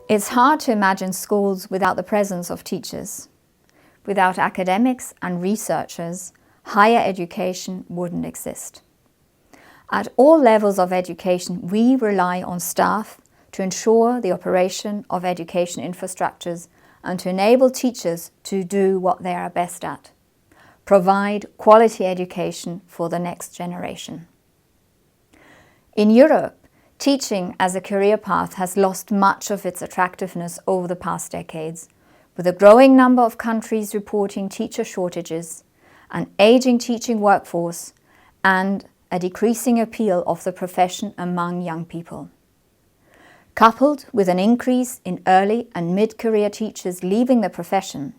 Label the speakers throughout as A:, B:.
A: It's hard to imagine schools without the presence of teachers. Without academics and researchers, higher education wouldn't exist. At all levels of education, we rely on staff to ensure the operation of education infrastructures and to enable teachers to do what they are best at: provide quality education for the next generation. In Europe, teaching as a career path has lost much of its attractiveness over the past decades, with a growing number of countries reporting teacher shortages, an aging teaching workforce, and a decreasing appeal of the profession among young people. Coupled with an increase in early and mid-career teachers leaving the profession,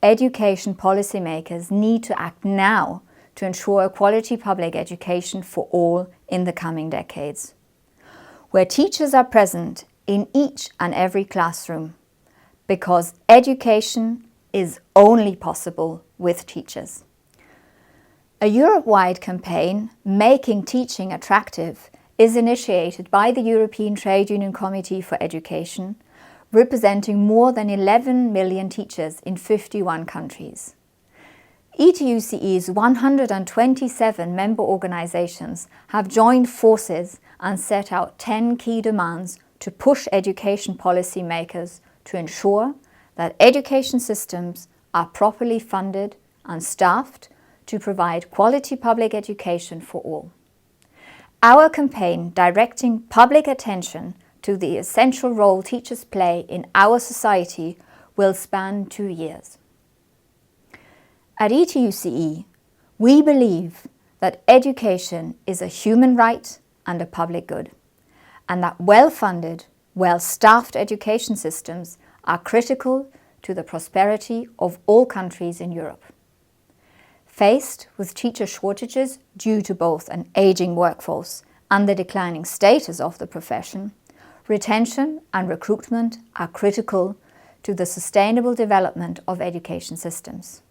A: education policymakers need to act now to ensure a quality public education for all in the coming decades, where teachers are present in each and every classroom, because education is only possible with teachers. A Europe-wide campaign, Making Teaching Attractive, is initiated by the European Trade Union Committee for Education, representing more than 11 million teachers in 51 countries. ETUCE's 127 member organizations have joined forces and set out 10 key demands to push education policymakers to ensure that education systems are properly funded and staffed to provide quality public education for all. Our campaign, directing public attention to the essential role teachers play in our society, will span 2 years. At ETUCE, we believe that education is a human right and a public good, and that well-funded, well-staffed education systems are critical to the prosperity of all countries in Europe. Faced with teacher shortages due to both an aging workforce and the declining status of the profession, retention and recruitment are critical to the sustainable development of education systems.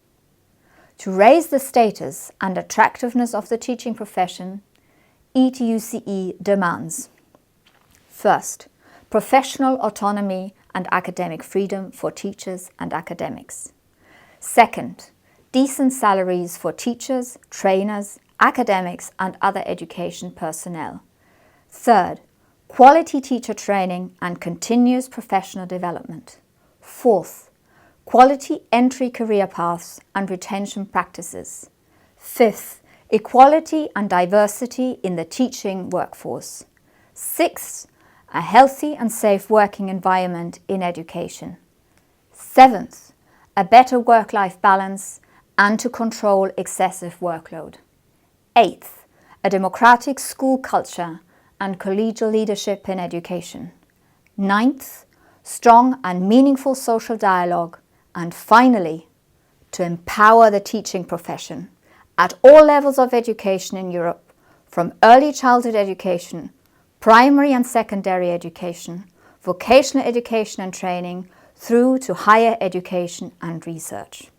A: To raise the status and attractiveness of the teaching profession, ETUCE demands: first, professional autonomy and academic freedom for teachers and academics. Second, decent salaries for teachers, trainers, academics and other education personnel. Third, quality teacher training and continuous professional development. Fourth, quality entry career paths and retention practices. Fifth, equality and diversity in the teaching workforce. Sixth, a healthy and safe working environment in education. Seventh, a better work-life balance and to control excessive workload. Eighth, a democratic school culture and collegial leadership in education. Ninth, strong and meaningful social dialogue. And finally, to empower the teaching profession at all levels of education in Europe, from early childhood education, primary and secondary education, vocational education and training, through to higher education and research.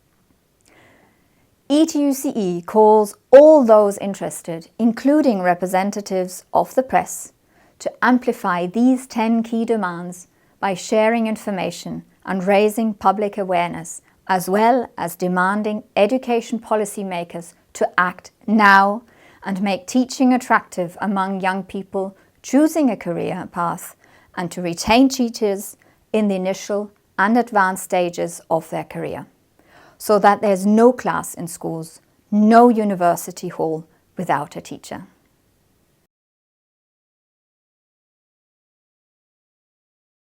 A: ETUCE calls all those interested, including representatives of the press, to amplify these 10 key demands by sharing information and raising public awareness, as well as demanding education policymakers to act now and make teaching attractive among young people choosing a career path, and to retain teachers in the initial and advanced stages of their career, so that there's no class in schools, no university hall without a teacher.